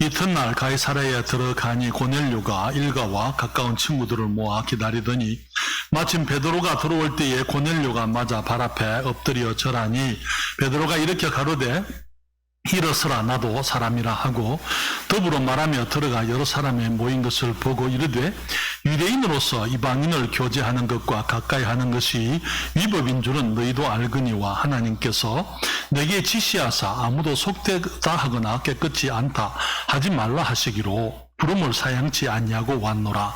이튿날 가이사랴에 들어가니 고넬료가 일가와 가까운 친구들을 모아 기다리더니 마침 베드로가 들어올 때에 고넬료가 맞아 발 앞에 엎드려 절하니 베드로가 일으켜 가로되 일어서라 나도 사람이라 하고 더불어 말하며 들어가 여러 사람이 모인 것을 보고 이르되 유대인으로서 이방인을 교제하는 것과 가까이 하는 것이 위법인 줄은 너희도 알거니와 하나님께서 내게 지시하사 아무도 속되다 하거나 깨끗이 않다 하지 말라 하시기로 부름을 사양치 아니하고 왔노라.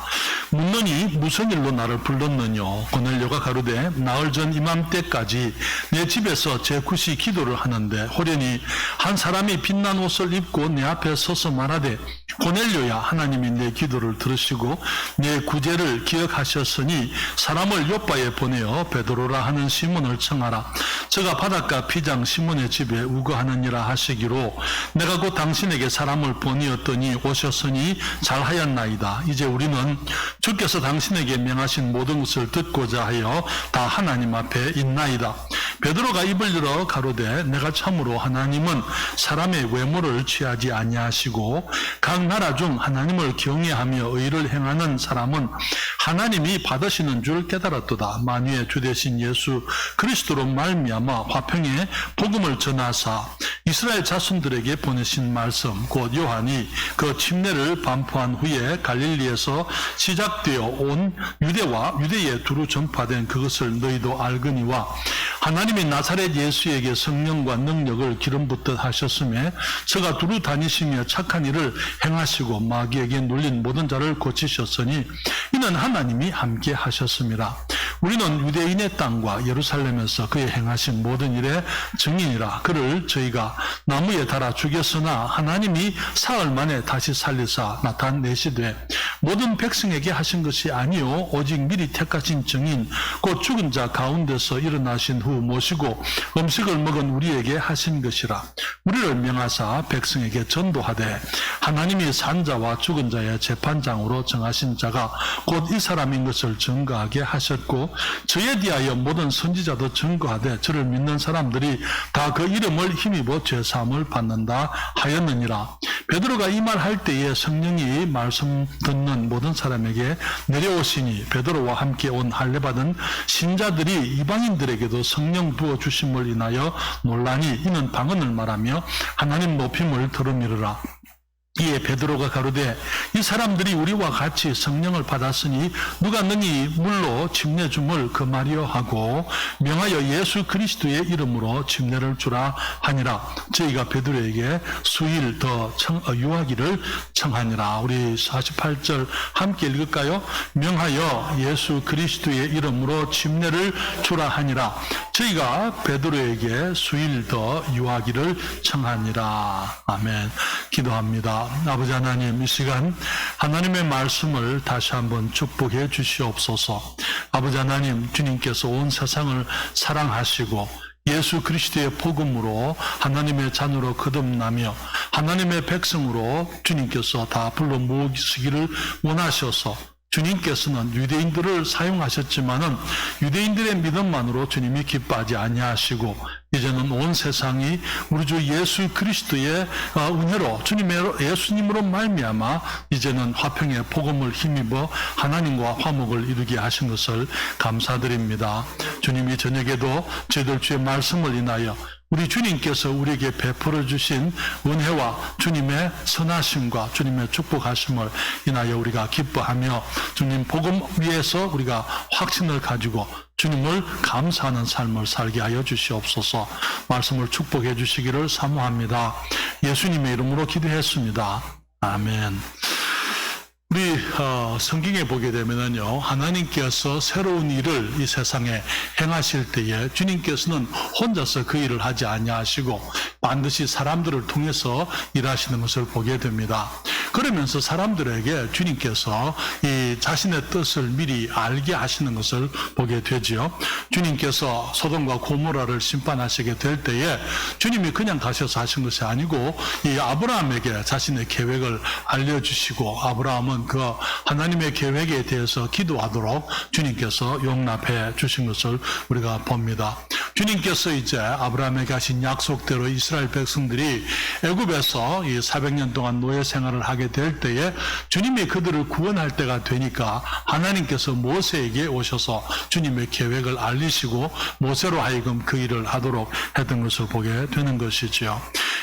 묻노니 무슨 일로 나를 불렀느뇨? 고넬료가 가로되 나흘 전 이맘때까지 내 집에서 제 굿이 기도를 하는데 호련히 한 사람이 빛난 옷을 입고 내 앞에 서서 말하되 고넬료야, 하나님이 내 기도를 들으시고 내 구제를 기억하셨으니 사람을 요빠에 보내어 베드로라 하는 시몬을 청하라. 저가 바닷가 피장 시몬의 집에 우거하느니라 하시기로 내가 곧 당신에게 사람을 보내었더니 오셨으니 잘하였나이다. 이제 우리는 주께서 당신에게 명하신 모든 것을 듣고자 하여 다 하나님 앞에 있나이다. 베드로가 입을 열어 가로되 내가 참으로 하나님은 사람의 외모를 취하지 아니하시고 각 나라 중 하나님을 경외하며 의를 행하는 사람은 하나님이 받으시는 줄 깨달았도다. 만유의 주 되신 예수 그리스도로 말미암아 화평의 복음을 전하사 이스라엘 자손들에게 보내신 말씀 곧 요한이 그 침례를 반포한 후에 갈릴리에서 시작되어 온 유대와 유대에 두루 전파된 그것을 너희도 알거니와 하나님이 나사렛 예수에게 성령과 능력을 기름 붓듯 하셨음에 저가 두루 다니시며 착한 일을 행하시고 마귀에게 눌린 모든 자를 고치셨으니 이는 하나님이 함께 하셨습니다. 우리는 유대인의 땅과 예루살렘에서 그의 행하신 모든 일의 증인이라. 그를 저희가 나무에 달아 죽였으나 하나님이 사흘 만에 다시 살리사 나타내시되 모든 백성에게 하신 것이 아니요 오직 미리 택하신 증인 곧 죽은 자 가운데서 일어나신 후 모시고 음식을 먹은 우리에게 하신 것이라. 우리를 명하사 백성에게 전도하되 하나님이 산 자와 죽은 자의 재판장으로 정하신 자가 곧 이 사람인 것을 증거하게 하셨고 저에 대하여 모든 선지자도 증거하되 저를 믿는 사람들이 다 그 이름을 힘입어 죄사함을 받는다 하였느니라. 베드로가 이 말 할 때에 성령이 말씀 듣는 모든 사람에게 내려오시니 베드로와 함께 온 할례받은 신자들이 이방인들에게도 성령 부어주심을 인하여 논라니 이는 방언을 말하며 하나님 높임을 들음이르라. 이에 베드로가 가로되 이 사람들이 우리와 같이 성령을 받았으니 누가 능히 물로 침례 줌을 금하려 하고 명하여 예수 그리스도의 이름으로 침례를 주라 하니라. 저희가 베드로에게 수일 더 유하기를 청하니라. 우리 48절 함께 읽을까요? 명하여 예수 그리스도의 이름으로 침례를 주라 하니라. 저희가 베드로에게 수일 더 유하기를 청하니라. 아멘. 기도합니다. 아버지 하나님, 이 시간 하나님의 말씀을 다시 한번 축복해 주시옵소서. 아버지 하나님, 주님께서 온 세상을 사랑하시고 예수 그리스도의 복음으로 하나님의 자녀로 거듭나며 하나님의 백성으로 주님께서 다 불러 모으시기를 원하셔서 주님께서는 유대인들을 사용하셨지만은 유대인들의 믿음만으로 주님이 기뻐하지 아니하시고 이제는 온 세상이 우리 주 예수 그리스도의 은혜로 예수님으로 말미암아 이제는 화평의 복음을 힘입어 하나님과 화목을 이루게 하신 것을 감사드립니다. 주님이 저녁에도 저희들 주의 말씀을 인하여 우리 주님께서 우리에게 베풀어 주신 은혜와 주님의 선하심과 주님의 축복하심을 인하여 우리가 기뻐하며 주님 복음 위에서 우리가 확신을 가지고 주님을 감사하는 삶을 살게 하여 주시옵소서. 말씀을 축복해 주시기를 사모합니다. 예수님의 이름으로 기도했습니다. 아멘. 우리 성경에 보게 되면요, 하나님께서 새로운 일을 이 세상에 행하실 때에 주님께서는 혼자서 그 일을 하지 아니하시고 반드시 사람들을 통해서 일하시는 것을 보게 됩니다. 그러면서 사람들에게 주님께서 이 자신의 뜻을 미리 알게 하시는 것을 보게 되지요. 주님께서 소돔과 고모라를 심판하시게 될 때에 주님이 그냥 가셔서 하신 것이 아니고 이 아브라함에게 자신의 계획을 알려주시고 아브라함은 그 하나님의 계획에 대해서 기도하도록 주님께서 용납해 주신 것을 우리가 봅니다. 주님께서 이제 아브라함에게 하신 약속대로 이스라엘 백성들이 애굽에서 이 400년 동안 노예 생활을 하게 될 때에 주님이 그들을 구원할 때가 되니까 하나님께서 모세에게 오셔서 주님의 계획을 알리시고 모세로 하여금 그 일을 하도록 했던 것을 보게 되는 것이지요.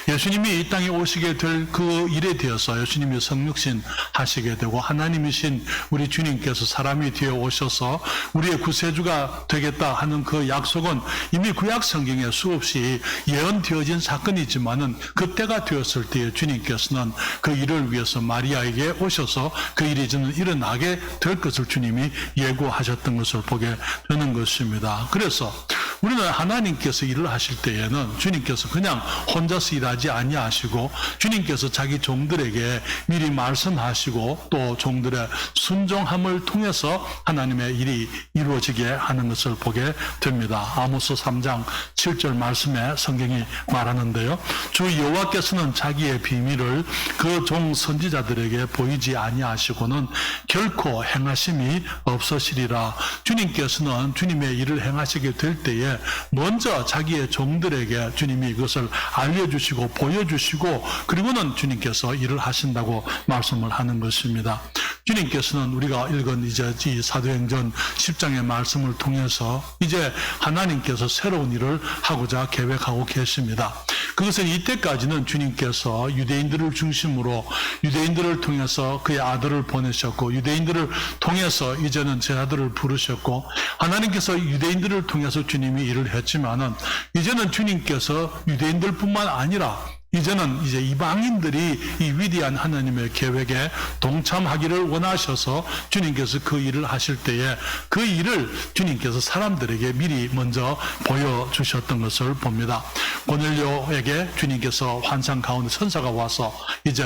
예수님이 이 땅에 오시게 될 그 일에 대해서 예수님이 성육신 하시게 되고 하나님이신 우리 주님께서 사람이 되어 오셔서 우리의 구세주가 되겠다 하는 그 약속은 이미 구약 성경에 수없이 예언되어진 사건이지만은 그때가 되었을 때에 주님께서는 그 일을 위해서 마리아에게 오셔서 그 일이 저는 일어나게 될 것을 주님이 예고하셨던 것을 보게 되는 것입니다. 그래서 우리는 하나님께서 일을 하실 때에는 주님께서 그냥 혼자서 일하지 아니하시고 주님께서 자기 종들에게 미리 말씀하시고 또 종들의 순종함을 통해서 하나님의 일이 이루어지게 하는 것을 보게 됩니다. 아모스 3장 7절 말씀에 성경이 말하는데요. 주 여호와께서는 자기의 비밀을 그 종 선지자들에게 보이지 아니하시고는 결코 행하심이 없으시리라. 주님께서는 주님의 일을 행하시게 될 때에 먼저 자기의 종들에게 주님이 이것을 알려주시고 보여주시고 그리고는 주님께서 일을 하신다고 말씀을 하는 것입니다. 주님께서는 우리가 읽은 이제 이 사도행전 10장의 말씀을 통해서 이제 하나님께서 새로운 일을 하고자 계획하고 계십니다. 그것은 이때까지는 주님께서 유대인들을 중심으로 유대인들을 통해서 그의 아들을 보내셨고 유대인들을 통해서 이제는 제 아들을 부르셨고 하나님께서 유대인들을 통해서 주님이 일을 했지만은 이제는 주님께서 유대인들뿐만 아니라 이제는 이제 이방인들이 이 위대한 하나님의 계획에 동참하기를 원하셔서 주님께서 그 일을 하실 때에 그 일을 주님께서 사람들에게 미리 먼저 보여주셨던 것을 봅니다. 고넬료에게 주님께서 환상 가운데 천사가 와서 이제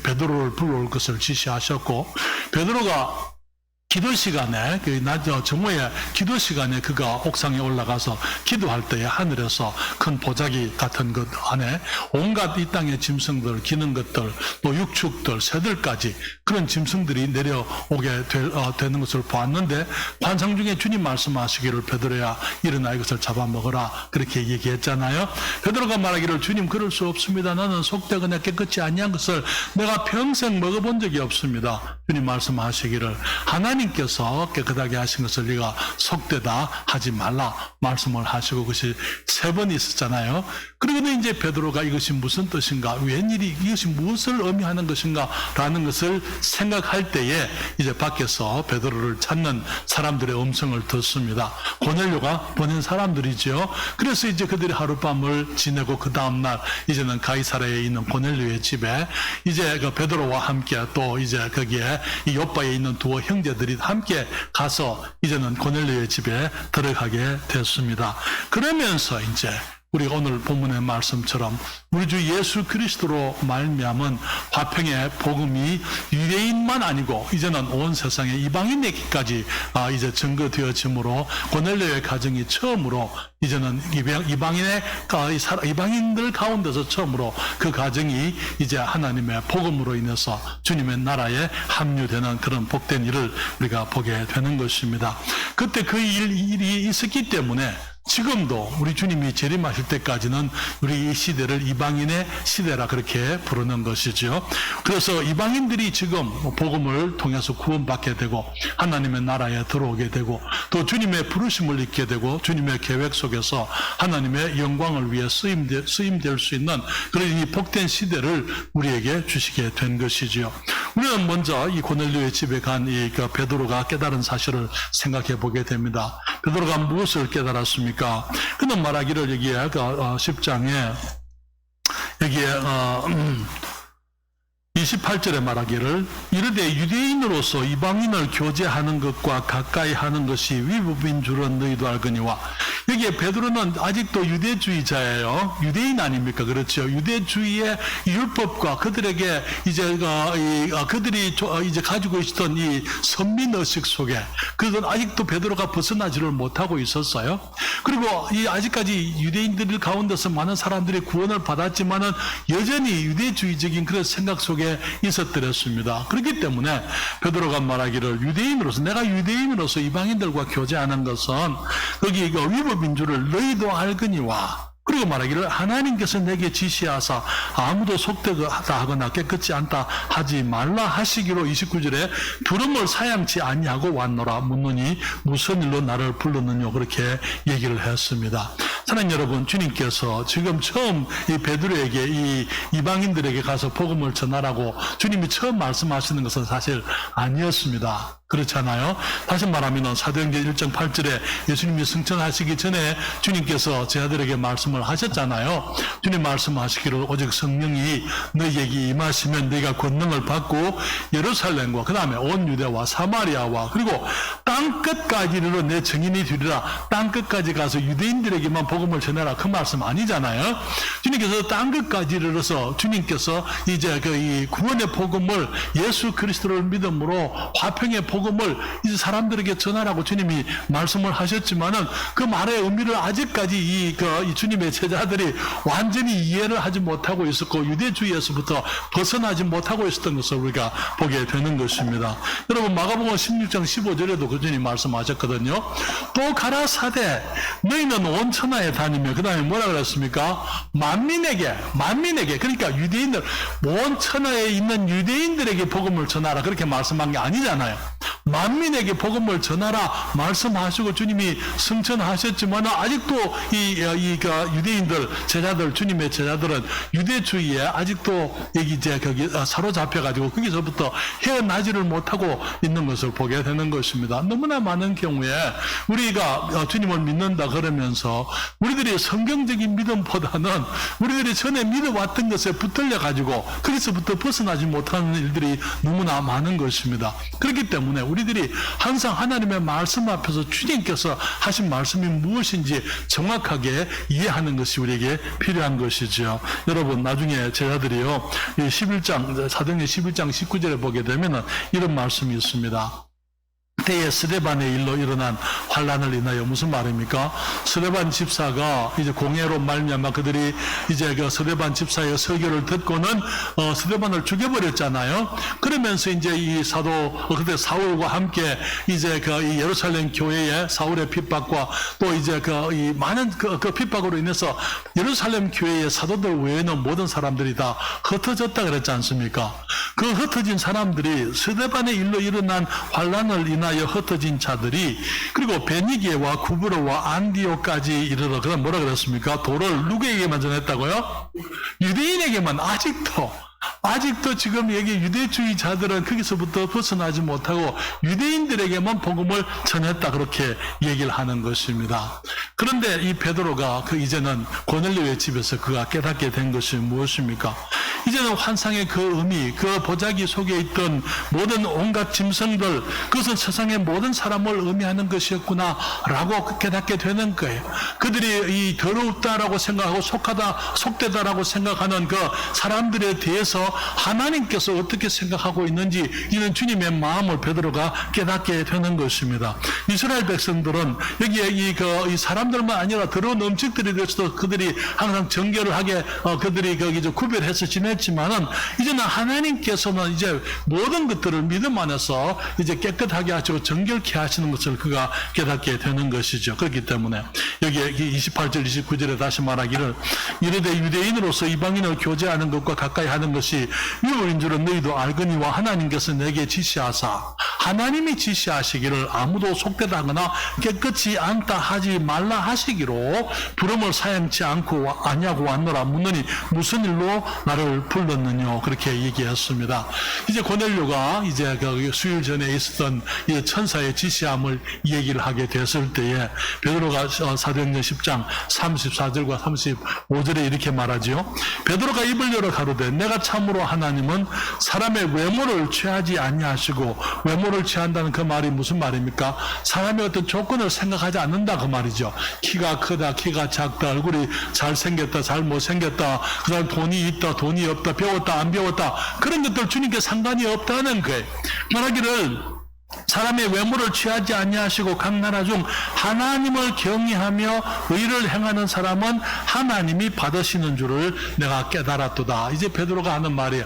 베드로를 불러올 것을 지시하셨고 베드로가 기도 시간에, 정오에 기도 시간에 그가 옥상에 올라가서 기도할 때에 하늘에서 큰 보자기 같은 것 안에 온갖 이 땅의 짐승들, 기는 것들, 또 육축들, 새들까지 그런 짐승들이 내려오게 되는 것을 보았는데 환상 중에 주님 말씀하시기를 베드로야 일어나 이것을 잡아먹어라 그렇게 얘기했잖아요. 베드로가 말하기를 주님 그럴 수 없습니다. 나는 속되거나 깨끗이 아니한 것을 내가 평생 먹어본 적이 없습니다. 주님 말씀하시기를 하나님께서 깨끗하게 하신 것을 네가 속되다 하지 말라 말씀을 하시고 그것이 3번 있었잖아요. 그러고는 이제 베드로가 이것이 무슨 뜻인가, 웬일이 이것이 무엇을 의미하는 것인가 라는 것을 생각할 때에 이제 밖에서 베드로를 찾는 사람들의 음성을 듣습니다. 고넬료가 보낸 사람들이죠. 그래서 이제 그들이 하룻밤을 지내고 그 다음날 이제는 가이사랴에 있는 고넬료의 집에 이제 그 베드로와 함께 또 이제 거기에 이 요바에 있는 두 형제들이 함께 가서 이제는 고넬료의 집에 들어가게 됐습니다. 그러면서 이제 우리가 오늘 본문의 말씀처럼 우리 주 예수 그리스도로 말미암은 화평의 복음이 유대인만 아니고 이제는 온 세상의 이방인에게까지 이제 증거되어지므로 고넬료의 가정이 처음으로 이제는 이방인들 가운데서 처음으로 그 가정이 이제 하나님의 복음으로 인해서 주님의 나라에 합류되는 그런 복된 일을 우리가 보게 되는 것입니다. 그때 그 일이 있었기 때문에 지금도 우리 주님이 재림하실 때까지는 우리 이 시대를 이방인의 시대라 그렇게 부르는 것이죠. 그래서 이방인들이 지금 복음을 통해서 구원받게 되고 하나님의 나라에 들어오게 되고 또 주님의 부르심을 잊게 되고 주님의 계획 속에서 하나님의 영광을 위해 쓰임될 수 있는 그런 이 복된 시대를 우리에게 주시게 된 것이지요. 우리는 먼저 이 고넬료의 집에 간 이 베드로가 깨달은 사실을 생각해 보게 됩니다. 베드로가 무엇을 깨달았습니까? 그는 말하기를 여기에 10장에 여기에 28절에 말하기를 이르되 유대인으로서 이방인을 교제하는 것과 가까이 하는 것이 위법인 줄은 너희도 알거니와 여기에 베드로는 아직도 유대주의자예요. 유대인 아닙니까? 그렇죠. 유대주의의 율법과 그들에게 이제 그들이 이제 가지고 있었던 이 선민의식 속에 그들은 아직도 베드로가 벗어나지를 못하고 있었어요. 그리고 이 아직까지 유대인들 가운데서 많은 사람들이 구원을 받았지만은 여전히 유대주의적인 그런 생각 속에 있었더랬습니다. 그렇기 때문에 베드로가 말하기를 내가 유대인으로서 이방인들과 교제하는 것은 거기 위법인 줄을 너희도 알거니와, 그리고 말하기를 하나님께서 내게 지시하사 아무도 속되다 하거나 깨끗지 않다 하지 말라 하시기로 29절에 부름을 사양치 아니하고 왔노라 묻느니 무슨 일로 나를 불렀느냐 그렇게 얘기를 했습니다. 사랑하는 여러분, 주님께서 지금 처음 이 베드로에게 이 이방인들에게 가서 복음을 전하라고 주님이 처음 말씀하시는 것은 사실 아니었습니다. 그렇잖아요. 다시 말하면 사도행전 1장 8절에 예수님이 승천하시기 전에 주님께서 제자들에게 말씀을 하셨잖아요. 주님 말씀하시기를 오직 성령이 너희에게 임하시면 너희가 권능을 받고 예루살렘과 그 다음에 온 유대와 사마리아와 그리고 땅끝까지 이르러 내 증인이 되리라. 땅끝까지 가서 유대인들에게만 복음을 전해라. 그 말씀 아니잖아요. 주님께서 땅끝까지 이르러서 주님께서 이제 이 구원의 복음을 예수 그리스도를 믿음으로 화평의 복음을 이제 사람들에게 전하라고 주님이 말씀을 하셨지만은 그 말의 의미를 아직까지 이 주님의 제자들이 완전히 이해를 하지 못하고 있었고 유대주의에서부터 벗어나지 못하고 있었던 것을 우리가 보게 되는 것입니다. 여러분 마가복음 16장 15절에도 그 주님 말씀하셨거든요. 또 가라사대 너희는 온 천하에 다니며 그 다음에 뭐라 그랬습니까? 만민에게 그러니까 유대인들 온 천하에 있는 유대인들에게 복음을 전하라 그렇게 말씀한 게 아니잖아요. 만민에게 복음을 전하라 말씀하시고 주님이 승천하셨지만 아직도 유대인들 제자들 주님의 제자들은 유대주의에 아직도 거기 사로잡혀가지고 거기서부터 헤어나지를 못하고 있는 것을 보게 되는 것입니다. 너무나 많은 경우에 우리가 주님을 믿는다 그러면서 우리들이 성경적인 믿음보다는 우리들이 전에 믿어왔던 것에 붙들려가지고 거기서부터 벗어나지 못하는 일들이 너무나 많은 것입니다. 그렇기 때문에 우리들이 항상 하나님의 말씀 앞에서 주님께서 하신 말씀이 무엇인지 정확하게 이해하는 것이 우리에게 필요한 것이죠. 여러분 나중에 제자들이요 11장 사도행전 11장 19절에 보게 되면 이런 말씀이 있습니다. 때에 스데반의 일로 일어난 환란을 인하여 무슨 말입니까? 스데반 집사가 이제 공회로 말미암아 그들이 이제 그 스데반 집사의 설교를 듣고는 스데반을 죽여버렸잖아요. 그러면서 이제 이 그때 사울과 함께 이제 이 예루살렘 교회의 사울의 핍박과 또 이제 이 많은 그 핍박으로 인해서 예루살렘 교회의 사도들 외에는 모든 사람들이 다 흩어졌다 그랬지 않습니까? 그 흩어진 사람들이 스데반의 일로 일어난 환란을 인하여 흩어진 자들이 그리고 베니게와 구브로와 안디오까지 이르러 그다음 뭐라 그랬습니까? 도를 누구에게만 전했다고요? 유대인에게만 아직도 지금 여기 유대주의자들은 거기서부터 벗어나지 못하고 유대인들에게만 복음을 전했다 그렇게 얘기를 하는 것입니다. 그런데 이 베드로가 이제는 고넬료의 집에서 그가 깨닫게 된 것이 무엇입니까? 이제는 환상의 그 의미, 그 보자기 속에 있던 모든 온갖 짐승들, 그것은 세상의 모든 사람을 의미하는 것이었구나 라고 깨닫게 되는 거예요. 그들이 이 더럽다라고 생각하고 속되다라고 생각하는 그 사람들에 대해서 하나님께서 어떻게 생각하고 있는지 이는 주님의 마음을 베드로가 깨닫게 되는 것입니다. 이스라엘 백성들은 여기에 이 사람들만 아니라 더러운 음식들에 대해서도 그들이 항상 정결을 하게 그들이 구별해서 지냈지만은 이제는 하나님께서는 이제 모든 것들을 믿음 안에서 이제 깨끗하게 하시고 정결케 하시는 것을 그가 깨닫게 되는 것이죠. 그렇기 때문에 여기에 28절 29절에 다시 말하기를 이르되 유대인으로서 이방인을 교제하는 것과 가까이 하는 것이 유월인 줄은 너희도 알거니와 하나님께서 내게 지시하사 하나님이 지시하시기를 아무도 속되다 하거나 깨끗이 않다 하지 말라 하시기로 부름을 사양치 않고 아니하고 왔노라 묻느니 무슨 일로 나를 불렀느냐 그렇게 얘기했습니다. 이제 고넬료가 이제 수일 전에 있었던 이 천사의 지시함을 얘기를 하게 됐을 때에 베드로가 사도행전 10장 34절과 35절에 이렇게 말하지요. 베드로가 입을 열어 가로되 내가 참으로 하나님은 사람의 외모를 취하지 아니하시고 외모를 외모를 취한다는 그 말이 무슨 말입니까? 사람의 어떤 조건을 생각하지 않는다 그 말이죠. 키가 크다, 키가 작다, 얼굴이 잘생겼다, 잘 못생겼다, 그 다음 돈이 있다, 돈이 없다, 배웠다, 안 배웠다, 그런 것들 주님께 상관이 없다는 거예요. 말하기를 사람의 외모를 취하지 아니하시고 각 나라 중 하나님을 경외하며 의를 행하는 사람은 하나님이 받으시는 줄을 내가 깨달았도다. 이제 베드로가 하는 말이에요.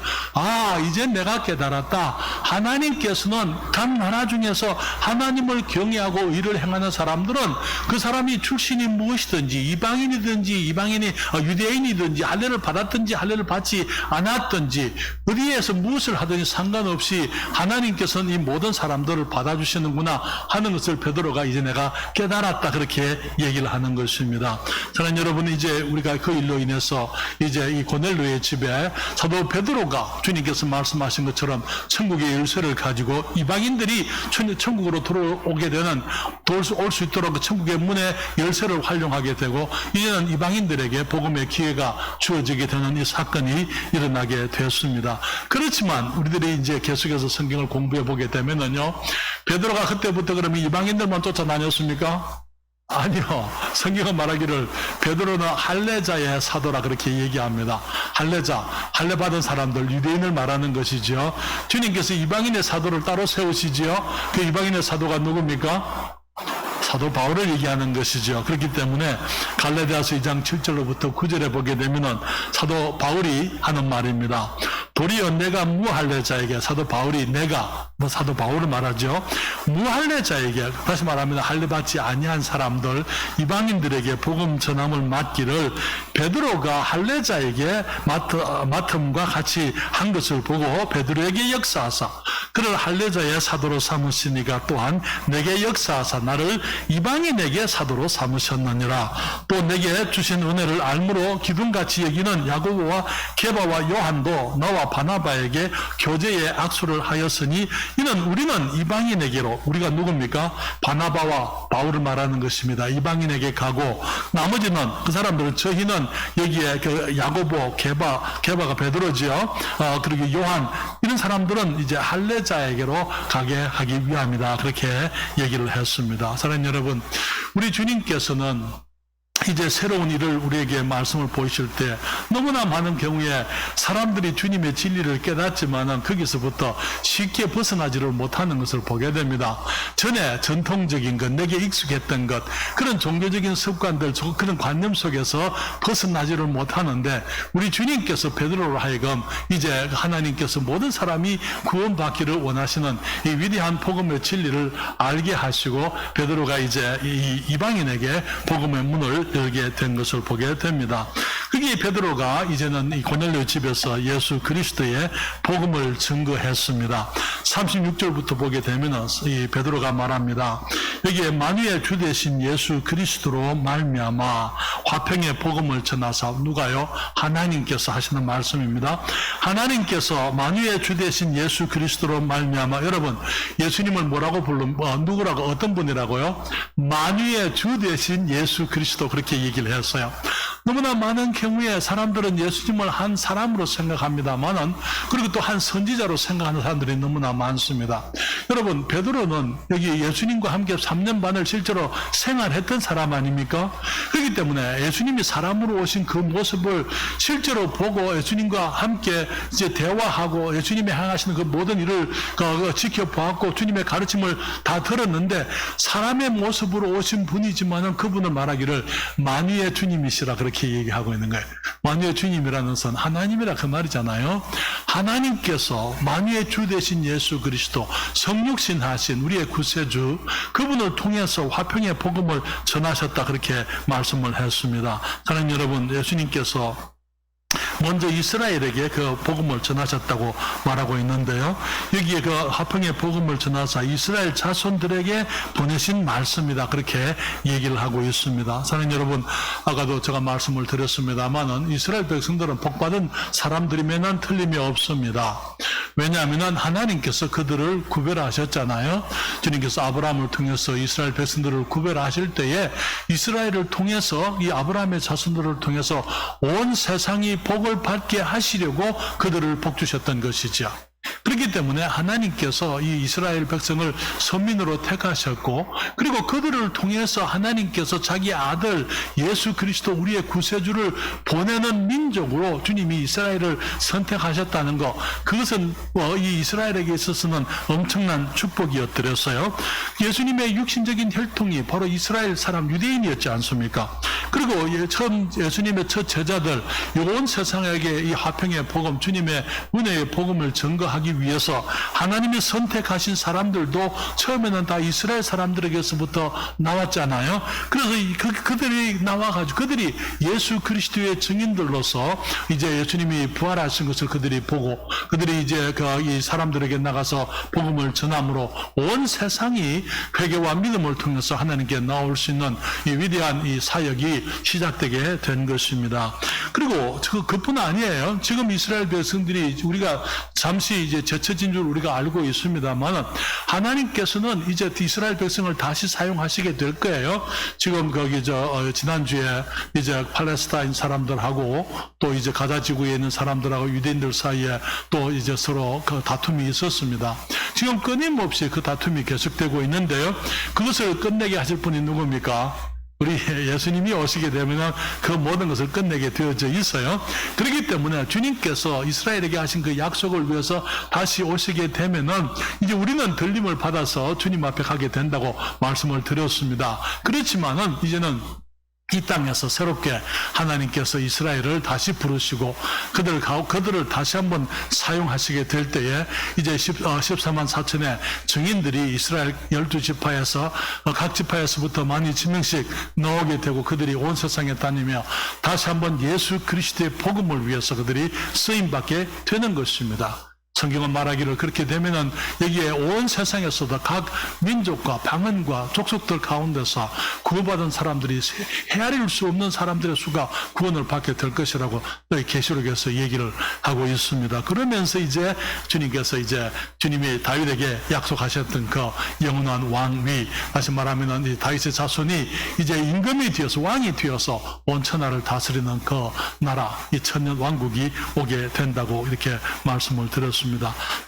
이제 내가 깨달았다. 하나님께서는 각 나라 중에서 하나님을 경외하고 의를 행하는 사람들은 그 사람이 출신이 무엇이든지 이방인이든지 유대인이든지 할례를 받았든지 할례를 받지 않았든지 어디에서 무엇을 하든지 상관없이 하나님께서는 이 모든 사람들 받아주시는구나 하는 것을 베드로가 이제 내가 깨달았다 그렇게 얘기를 하는 것입니다. 사랑하는 여러분, 이제 우리가 그 일로 인해서 이제 이 고넬료의 집에 사도 베드로가 주님께서 말씀하신 것처럼 천국의 열쇠를 가지고 이방인들이 천국으로 들어오게 되는 올 수 있도록 그 천국의 문의 열쇠를 활용하게 되고 이제는 이방인들에게 복음의 기회가 주어지게 되는 이 사건이 일어나게 되었습니다. 그렇지만 우리들이 이제 계속해서 성경을 공부해 보게 되면은요, 베드로가 그때부터 그러면 이방인들만 쫓아다녔습니까? 아니요. 성경은 말하기를 베드로는 할례자의 사도라 그렇게 얘기합니다. 할례자, 할례 받은 사람들, 유대인을 말하는 것이죠. 주님께서 이방인의 사도를 따로 세우시지요. 그 이방인의 사도가 누굽니까? 사도 바울을 얘기하는 것이죠. 그렇기 때문에 갈라디아서 2장 7절로부터 9절에 보게 되면은 사도 바울이 하는 말입니다. 도리어 내가 무할례자에게, 사도 바울이 사도 바울을 말하죠. 무할례자에게, 다시 말하면 할례 받지 아니한 사람들, 이방인들에게 복음 전함을 맡기를 베드로가 할례자에게 맡음과 같이 한 것을 보고 베드로에게 역사하사 그를 할례자의 사도로 삼으시니가 또한 내게 역사하사 나를 이방인에게 사도로 삼으셨느니라. 또 내게 주신 은혜를 알므로 기둥같이 여기는 야고보와 게바와 요한도 나와 바나바에게 교제의 악수를 하였으니 이는 우리는 이방인에게로, 우리가 누굽니까? 바나바와 바울을 말하는 것입니다. 이방인에게 가고 나머지는 그 사람들은 저희는 여기에 그 야고보, 게바가 베드로지요. 그리고 요한, 이런 사람들은 이제 할례자에게로 가게 하기 위함이다. 그렇게 얘기를 했습니다. 사랑하는 여러분, 우리 주님께서는 이제 새로운 일을 우리에게 말씀을 보이실 때 너무나 많은 경우에 사람들이 주님의 진리를 깨닫지만은 거기서부터 쉽게 벗어나지를 못하는 것을 보게 됩니다. 전에 전통적인 것, 내게 익숙했던 것, 그런 종교적인 습관들, 그런 관념 속에서 벗어나지를 못하는데 우리 주님께서 베드로로 하여금 이제 하나님께서 모든 사람이 구원받기를 원하시는 이 위대한 복음의 진리를 알게 하시고 베드로가 이제 이 이방인에게 복음의 문을 열게 된 것을 보게 됩니다. 그게 베드로가 이제는 이 고넬료 집에서 예수 그리스도의 복음을 증거했습니다. 36절부터 보게 되면 이 베드로가 말합니다. 여기에 만유의 주 되신 예수 그리스도로 말미암아 화평의 복음을 전하사, 누가요? 하나님께서 하시는 말씀입니다. 하나님께서 만유의 주 되신 예수 그리스도로 말미암아, 여러분 예수님을 뭐라고 누구라고, 어떤 분이라고요? 만유의 주 되신 예수 그리스도, 그렇게 얘기를 했어요. 너무나 많은 경우에 사람들은 예수님을 한 사람으로 생각합니다만은, 그리고 또 한 선지자로 생각하는 사람들이 너무나 많습니다. 여러분, 베드로는 여기 예수님과 함께 3년 반을 실제로 생활했던 사람 아닙니까? 그렇기 때문에 예수님이 사람으로 오신 그 모습을 실제로 보고 예수님과 함께 이제 대화하고 예수님이 행하시는 그 모든 일을 지켜보았고 주님의 가르침을 다 들었는데, 사람의 모습으로 오신 분이지만은 그분은 말하기를 만유의 주님이시라 그렇게 얘기하고 있는 거예요. 만유의 주님이라는 선 하나님이라 그 말이잖아요. 하나님께서 만유의 주 되신 예수 그리스도, 성육신 하신 우리의 구세주, 그분을 통해서 화평의 복음을 전하셨다 그렇게 말씀을 했습니다. 사랑하는 여러분, 예수님께서 먼저 이스라엘에게 그 복음을 전하셨다고 말하고 있는데요. 여기에 그 화평의 복음을 전하사 이스라엘 자손들에게 보내신 말씀이다 그렇게 얘기를 하고 있습니다. 사랑하는 여러분, 아까도 제가 말씀을 드렸습니다만은 이스라엘 백성들은 복받은 사람들이면 틀림이 없습니다. 왜냐하면 하나님께서 그들을 구별하셨잖아요. 주님께서 아브라함을 통해서 이스라엘 백성들을 구별하실 때에 이스라엘을 통해서, 이 아브라함의 자손들을 통해서 온 세상이 복을 받게 하시려고 그들을 복 주셨던 것이죠. 그렇기 때문에 하나님께서 이 이스라엘 백성을 선민으로 택하셨고, 그리고 그들을 통해서 하나님께서 자기 아들 예수 그리스도 우리의 구세주를 보내는 민족으로 주님이 이스라엘을 선택하셨다는 것, 그것은 이 이스라엘에게 있어서는 엄청난 축복이었더랬어요. 예수님의 육신적인 혈통이 바로 이스라엘 사람 유대인이었지 않습니까? 그리고 예수님의 첫 제자들, 온 세상에게 이 화평의 복음, 주님의 은혜의 복음을 증거하기 위해서 하나님이 선택하신 사람들도 처음에는 다 이스라엘 사람들에게서부터 나왔잖아요. 그래서 그들이 나와가지고 그들이 예수 그리스도의 증인들로서 이제 예수님이 부활하신 것을 그들이 보고, 그들이 이제 이 사람들에게 나가서 복음을 전함으로 온 세상이 회개와 믿음을 통해서 하나님께 나올 수 있는 이 위대한 이 사역이 시작되게 된 것입니다. 그리고 그뿐 아니에요. 지금 이스라엘 백성들이 우리가 잠시 이제 제쳐진 줄 우리가 알고 있습니다만, 하나님께서는 이제 이스라엘 백성을 다시 사용하시게 될 거예요. 지금 지난주에 이제 팔레스타인 사람들하고 또 이제 가자 지구에 있는 사람들하고 유대인들 사이에 또 이제 서로 그 다툼이 있었습니다. 지금 끊임없이 그 다툼이 계속되고 있는데요. 그것을 끝내게 하실 분이 누굽니까? 우리 예수님이 오시게 되면 그 모든 것을 끝내게 되어져 있어요. 그렇기 때문에 주님께서 이스라엘에게 하신 그 약속을 위해서 다시 오시게 되면은 이제 우리는 들림을 받아서 주님 앞에 가게 된다고 말씀을 드렸습니다. 그렇지만은 이제는 이 땅에서 새롭게 하나님께서 이스라엘을 다시 부르시고 그들을 다시 한번 사용하시게 될 때에 이제 14만 4천의 증인들이 이스라엘 12지파에서 각 지파에서부터 12,000명씩 나오게 되고, 그들이 온 세상에 다니며 다시 한번 예수 그리스도의 복음을 위해서 그들이 쓰임받게 되는 것입니다. 성경은 말하기를 그렇게 되면은 여기에 온 세상에서도 각 민족과 방언과 족속들 가운데서 구원받은 사람들이 헤아릴 수 없는 사람들의 수가 구원을 받게 될 것이라고 계시록에서 얘기를 하고 있습니다. 그러면서 이제 주님께서 이제 주님이 다윗에게 약속하셨던 그 영원한 왕위, 다시 말하면은 이 다윗의 자손이 이제 임금이 되어서 왕이 되어서 온 천하를 다스리는 그 나라, 이 천년 왕국이 오게 된다고 이렇게 말씀을 드렸습니다.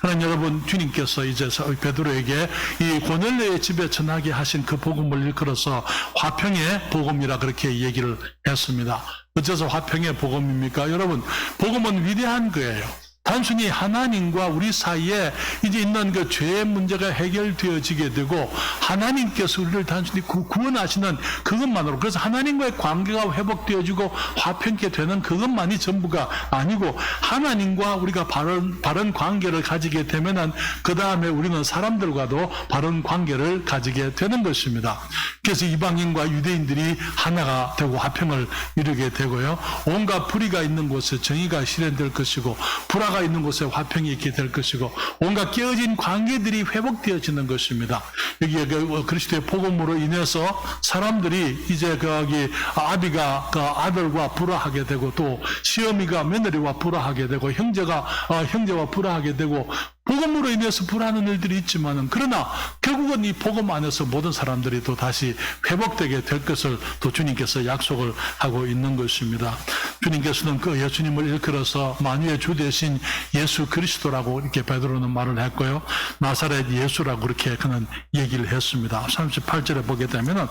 그러나 여러분, 주님께서 이제 베드로에게 이 고넬료의 집에 전하게 하신 그 복음을 일컬어서 화평의 복음이라 그렇게 얘기를 했습니다. 어째서 화평의 복음입니까? 여러분, 복음은 위대한 거예요. 단순히 하나님과 우리 사이에 이제 있는 그 죄의 문제가 해결되어지게 되고, 하나님께서 우리를 단순히 구원하시는 그것만으로, 그래서 하나님과의 관계가 회복되어지고 화평케 되는 그것만이 전부가 아니고, 하나님과 우리가 바른 관계를 가지게 되면은 그 다음에 우리는 사람들과도 바른 관계를 가지게 되는 것입니다. 그래서 이방인과 유대인들이 하나가 되고 화평을 이루게 되고요. 온갖 불의가 있는 곳에 정의가 실현될 것이고, 불화가 있는 곳에 화평이 있게 될 것이고, 온갖 깨어진 관계들이 회복되어지는 것입니다. 여기에 그리스도의 복음으로 인해서 사람들이 이제 거기 아비가 그 아들과 불화하게 되고, 또 시어미가 며느리와 불화하게 되고, 형제와 불화하게 되고, 복음으로 인해서 불하는 일들이 있지만은, 그러나 결국은 이 복음 안에서 모든 사람들이 또 다시 회복되게 될 것을 또 주님께서 약속을 하고 있는 것입니다. 주님께서는 그 예수님을 일컬어서 만유의 주 대신 예수 그리스도라고 이렇게 베드로는 말을 했고요. 나사렛 예수라고 그렇게 그는 얘기를 했습니다. 38절에 보게 되면은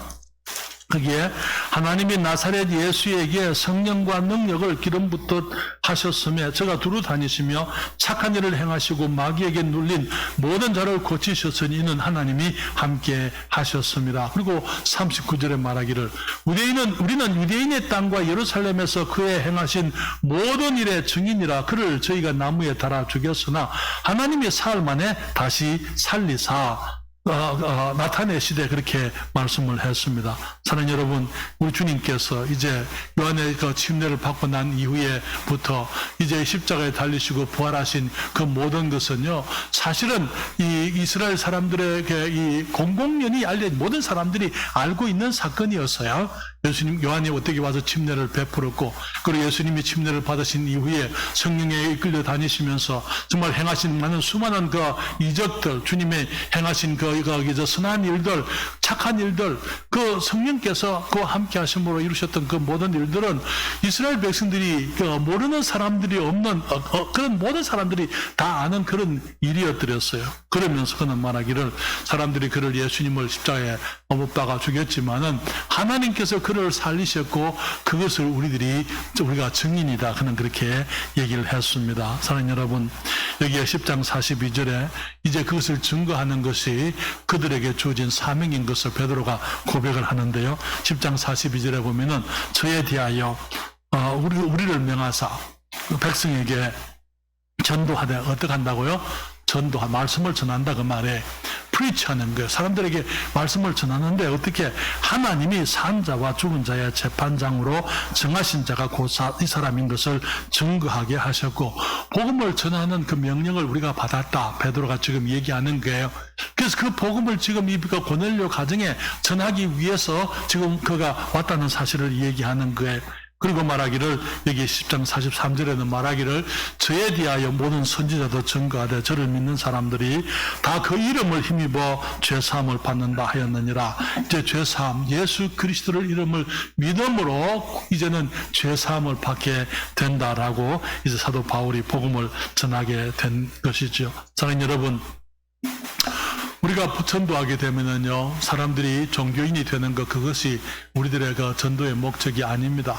거기에 하나님이 나사렛 예수에게 성령과 능력을 기름 붓듯 하셨으며 저가 두루 다니시며 착한 일을 행하시고 마귀에게 눌린 모든 자를 고치셨으니 이는 하나님이 함께 하셨습니다. 그리고 39절에 말하기를 우리는 유대인의 땅과 예루살렘에서 그의 행하신 모든 일의 증인이라. 그를 저희가 나무에 달아 죽였으나 하나님이 사흘 만에 다시 살리사 나타내시되 그렇게 말씀을 했습니다. 사랑하는 여러분, 우리 주님께서 이제 요한의 그 침례를 받고 난 이후에부터 이제 십자가에 달리시고 부활하신 그 모든 것은요, 사실은 이 이스라엘 사람들에게 이 공공연히 알려진 모든 사람들이 알고 있는 사건이었어요. 예수님, 요한이 어떻게 와서 침례를 베풀었고, 그리고 예수님이 침례를 받으신 이후에 성령에 이끌려 다니시면서 정말 행하신 많은 수많은 그 이적들, 주님의 행하신 그 선한 일들, 착한 일들, 그 성령께서 그와 함께 하심으로 이루셨던 그 모든 일들은 이스라엘 백성들이 모르는 사람들이 없는 그런 모든 사람들이 다 아는 그런 일이었더랬어요. 그러면서 그는 말하기를 사람들이 그를 예수님을 십자가에 못 박아 죽였지만은 하나님께서 그를 살리셨고 그것을 우리가 증인이다. 그는 그렇게 얘기를 했습니다. 사랑하는 여러분, 여기에 10장 42절에 이제 그것을 증거하는 것이 그들에게 주어진 사명인 것을 베드로가 고백을 하는데요. 10장 42절에 보면은 저에 대하여 우리를 명하사 백성에게 전도하되 어떻게 한다고요? 말씀을 전한다 그 말에 프리치하는 거예요. 사람들에게 말씀을 전하는데 어떻게 하나님이 산 자와 죽은 자의 재판장으로 정하신 자가 곧 이 사람인 것을 증거하게 하셨고 복음을 전하는 그 명령을 우리가 받았다. 베드로가 지금 얘기하는 거예요. 그래서 그 복음을 지금 이 고넬료 가정에 전하기 위해서 지금 그가 왔다는 사실을 얘기하는 거예요. 그리고 말하기를 여기 10장 43절에는 말하기를 저에 대하여 모든 선지자도 증거하되 저를 믿는 사람들이 다 그 이름을 힘입어 죄사함을 받는다 하였느니라. 이제 죄사함, 예수 그리스도를 이름을 믿음으로 이제는 죄사함을 받게 된다라고 이제 사도 바울이 복음을 전하게 된 것이죠. 사랑하는 여러분, 우리가 전도하게 되면은요, 사람들이 종교인이 되는 것, 그것이 우리들의 그 전도의 목적이 아닙니다.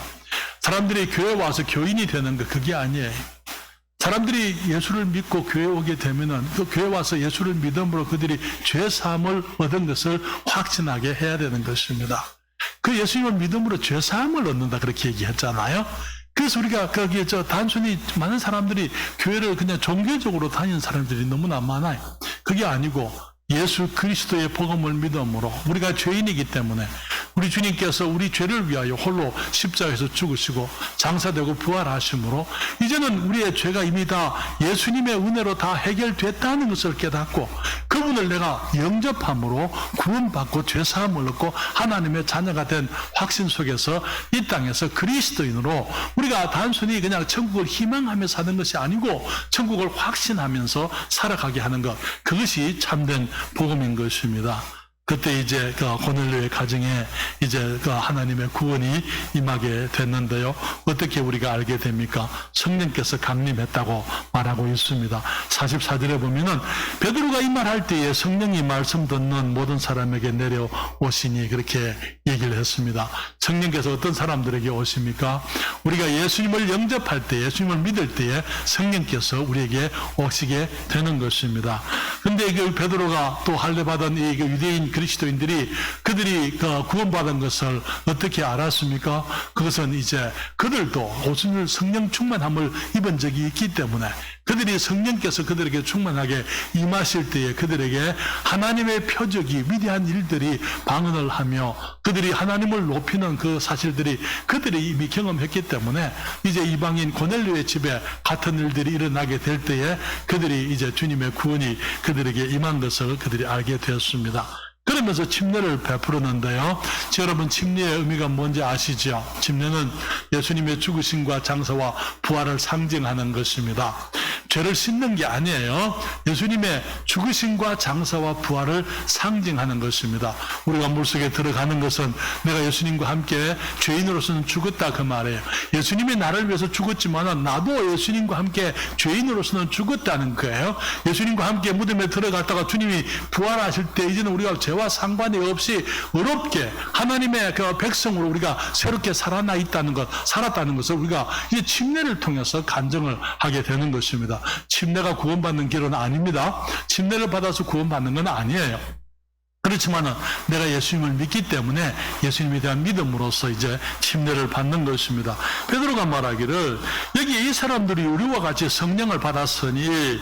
사람들이 교회 와서 교인이 되는 것, 그게 아니에요. 사람들이 예수를 믿고 교회에 오게 되면은 그 교회 와서 예수를 믿음으로 그들이 죄 사함을 얻은 것을 확신하게 해야 되는 것입니다. 그 예수님을 믿음으로 죄 사함을 얻는다 그렇게 얘기했잖아요. 그래서 우리가 거기에 단순히 많은 사람들이 교회를 그냥 종교적으로 다니는 사람들이 너무나 많아요. 그게 아니고 예수 그리스도의 복음을 믿음으로 우리가 죄인이기 때문에 우리 주님께서 우리 죄를 위하여 홀로 십자가에서 죽으시고 장사되고 부활하심으로 이제는 우리의 죄가 이미 다 예수님의 은혜로 다 해결됐다는 것을 깨닫고 그분을 내가 영접함으로 구원받고 죄사함을 얻고 하나님의 자녀가 된 확신 속에서 이 땅에서 그리스도인으로 우리가 단순히 그냥 천국을 희망하며 사는 것이 아니고 천국을 확신하면서 살아가게 하는 것, 그것이 참된 복음인 것입니다. 그때 이제 고넬료의 가정에 이제 하나님의 구원이 임하게 됐는데요. 어떻게 우리가 알게 됩니까? 성령께서 강림했다고 말하고 있습니다. 44절에 보면은 베드로가 이 말할 때에 성령이 말씀 듣는 모든 사람에게 내려오시니 그렇게 얘기를 했습니다. 성령께서 어떤 사람들에게 오십니까? 우리가 예수님을 영접할 때, 예수님을 믿을 때에 성령께서 우리에게 오시게 되는 것입니다. 근데 베드로가 또 할례받은 이 유대인 그리스도인들이 그들이 구원받은 것을 어떻게 알았습니까? 그것은 이제 그들도 오순절 성령 충만함을 입은 적이 있기 때문에 그들이 성령께서 그들에게 충만하게 임하실 때에 그들에게 하나님의 표적이 위대한 일들이 방언을 하며 그들이 하나님을 높이는 그 사실들이 그들이 이미 경험했기 때문에 이제 이방인 고넬료의 집에 같은 일들이 일어나게 될 때에 그들이 이제 주님의 구원이 그들에게 임한 것을 그들이 알게 되었습니다. 그러면서 침례를 베풀었는데요. 여러분, 침례의 의미가 뭔지 아시죠? 침례는 예수님의 죽으심과 장사와 부활을 상징하는 것입니다. 죄를 씻는 게 아니에요. 예수님의 죽으심과 장사와 부활을 상징하는 것입니다. 우리가 물속에 들어가는 것은 내가 예수님과 함께 죄인으로서는 죽었다 그 말이에요. 예수님이 나를 위해서 죽었지만 나도 예수님과 함께 죄인으로서는 죽었다는 거예요. 예수님과 함께 무덤에 들어갔다가 주님이 부활하실 때 이제는 우리가 죄와 상관이 없이 의롭게 하나님의 그 백성으로 우리가 새롭게 살았다는 것을 우리가 이제 침례를 통해서 간증을 하게 되는 것입니다. 침례가 구원받는 길은 아닙니다. 침례를 받아서 구원받는 건 아니에요. 그렇지만은 내가 예수님을 믿기 때문에 예수님에 대한 믿음으로써 이제 침례를 받는 것입니다. 베드로가 말하기를 여기 이 사람들이 우리와 같이 성령을 받았으니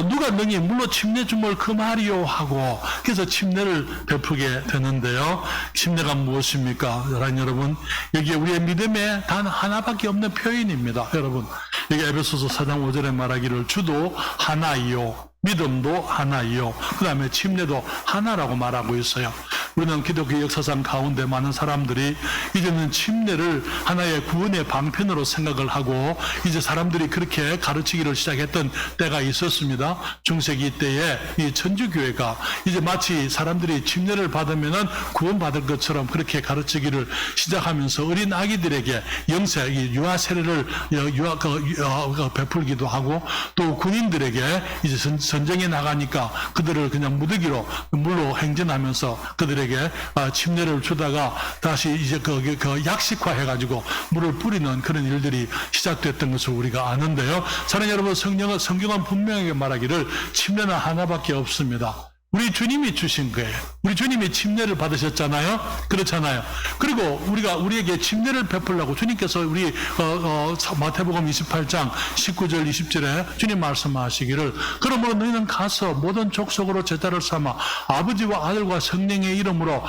누가 능히 물로 침례 줌을 금하리요 하고 그래서 침례를 베푸게 되는데요. 침례가 무엇입니까? 여러분, 여기 우리의 믿음에 단 하나밖에 없는 표현입니다. 여러분, 여기 에베소서 4장 5절에 말하기를 주도 하나이요 믿음도 하나이요 그 다음에 침례도 하나라고 말하고 있어요. 우리는 기독교 역사상 가운데 많은 사람들이 이제는 침례를 하나의 구원의 방편으로 생각을 하고 이제 사람들이 그렇게 가르치기를 시작했던 때가 있었습니다. 중세기 때에 이 천주교회가 이제 마치 사람들이 침례를 받으면은 구원받을 것처럼 그렇게 가르치기를 시작하면서 어린 아기들에게 영세, 유아 세례를 베풀기도 하고 또 군인들에게 이제 전쟁에 나가니까 그들을 그냥 무더기로 물로 행진하면서 그들에게 침례를 주다가 다시 이제 그 약식화해가지고 물을 뿌리는 그런 일들이 시작됐던 것을 우리가 아는데요. 사랑하는 여러분, 성경은 분명하게 말하기를 침례는 하나밖에 없습니다. 우리 주님이 주신 거예요. 우리 주님이 침례를 받으셨잖아요. 그렇잖아요. 그리고 우리에게 침례를 베풀려고 주님께서 우리 마태복음 28장 19절 20절에 주님 말씀하시기를 그러므로 너희는 가서 모든 족속으로 제자를 삼아 아버지와 아들과 성령의 이름으로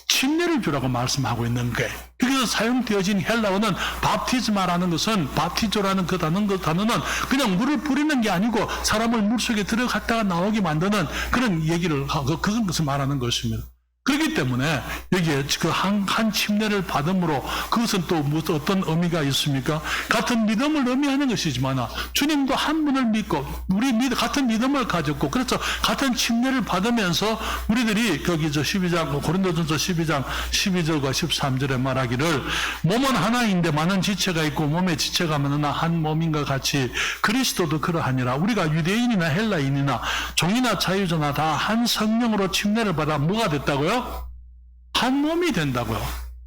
침례를 주라고 말씀하고 있는 거예요. 여기서 사용되어진 헬라어는 밥티즈마라는 것은 밥티조라는 그 단어는 그냥 물을 뿌리는 게 아니고 사람을 물속에 들어갔다가 나오게 만드는 그런 얘기를 하고 그런 것을 말하는 것입니다. 그렇기 때문에 여기에 그 한 침례를 받음으로 그것은 또 무슨 어떤 의미가 있습니까? 같은 믿음을 의미하는 것이지만 주님도 한 분을 믿고 우리 같은 믿음을 가졌고 그래서 같은 침례를 받으면서 우리들이 거기 12장 고린도전서 12장 12절과 13절에 말하기를 몸은 하나인데 많은 지체가 있고 몸에 지체가 많으나 한 몸인가 같이 그리스도도 그러하니라. 우리가 유대인이나 헬라인이나 종이나 자유자나 다 한 성령으로 침례를 받아 뭐가 됐다고요? 한 몸이 된다고요.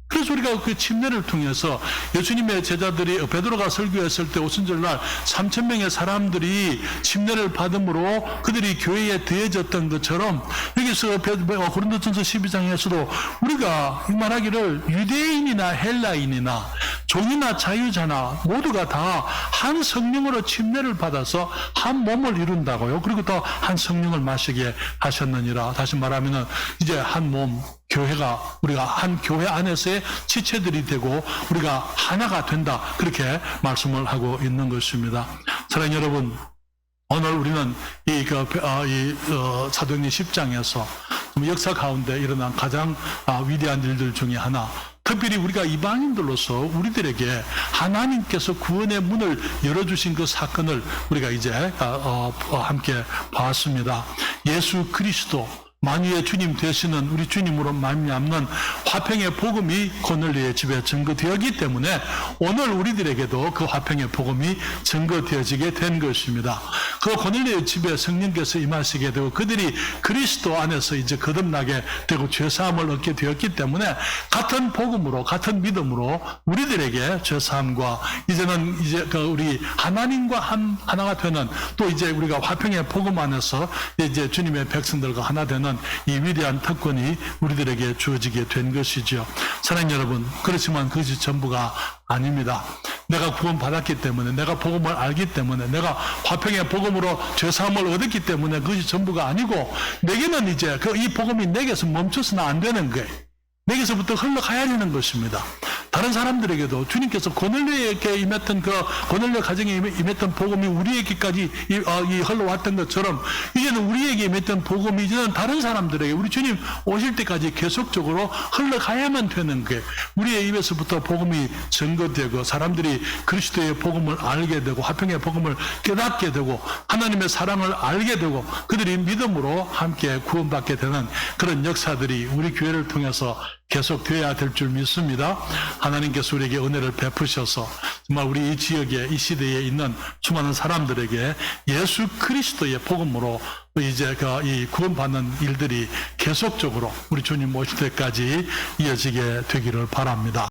그래서 우리가 그 침례를 통해서 예수님의 제자들이 베드로가 설교했을 때 오순절날 3,000명의 사람들이 침례를 받음으로 그들이 교회에 더해졌던 것처럼 여기서 고린도전서 12장에서도 우리가 말하기를 유대인이나 헬라인이나 종이나 자유자나 모두가 다 한 성령으로 침례를 받아서 한 몸을 이룬다고요. 그리고 또 한 성령을 마시게 하셨느니라. 다시 말하면 이제 한 몸 교회가 우리가 한 교회 안에서의 지체들이 되고 우리가 하나가 된다. 그렇게 말씀을 하고 있는 것입니다. 사랑하는 여러분, 오늘 우리는 사도행전 10장에서 역사 가운데 일어난 가장 위대한 일들 중에 하나, 특별히 우리가 이방인들로서 우리들에게 하나님께서 구원의 문을 열어주신 그 사건을 우리가 이제 함께 봤습니다. 예수 그리스도 만유의 주님 되시는 우리 주님으로 말미암는 화평의 복음이 고넬료의 집에 증거되었기 때문에 오늘 우리들에게도 그 화평의 복음이 증거되어지게 된 것입니다. 그 고넬료의 집에 성령께서 임하시게 되고 그들이 그리스도 안에서 이제 거듭나게 되고 죄사함을 얻게 되었기 때문에 같은 복음으로 같은 믿음으로 우리들에게 죄사함과 이제는 이제 우리 하나님과 하나가 되는 또 이제 우리가 화평의 복음 안에서 이제 주님의 백성들과 하나 되는 이 위대한 특권이 우리들에게 주어지게 된 것이죠. 사랑하는 여러분, 그렇지만 그것이 전부가 아닙니다. 내가 구원받았기 때문에, 내가 복음을 알기 때문에, 내가 화평의 복음으로 죄사함을 얻었기 때문에 그것이 전부가 아니고 고넬료는 이제 이 복음이 내게서 멈춰서는 안 되는 거예요. 내게서부터 흘러가야 되는 것입니다. 다른 사람들에게도 주님께서 고넬료에게 임했던 그 고넬료 가정에 임했던 복음이 우리에게까지 흘러왔던 것처럼 이제는 우리에게 임했던 복음이 이제는 다른 사람들에게 우리 주님 오실 때까지 계속적으로 흘러가야만 되는 게 우리의 입에서부터 복음이 증거되고 사람들이 그리스도의 복음을 알게 되고 화평의 복음을 깨닫게 되고 하나님의 사랑을 알게 되고 그들이 믿음으로 함께 구원받게 되는 그런 역사들이 우리 교회를 통해서 계속되어야 될 줄 믿습니다. 하나님께서 우리에게 은혜를 베푸셔서 정말 우리 이 지역에 이 시대에 있는 수많은 사람들에게 예수 그리스도의 복음으로 이제 이 구원받는 일들이 계속적으로 우리 주님 오실 때까지 이어지게 되기를 바랍니다.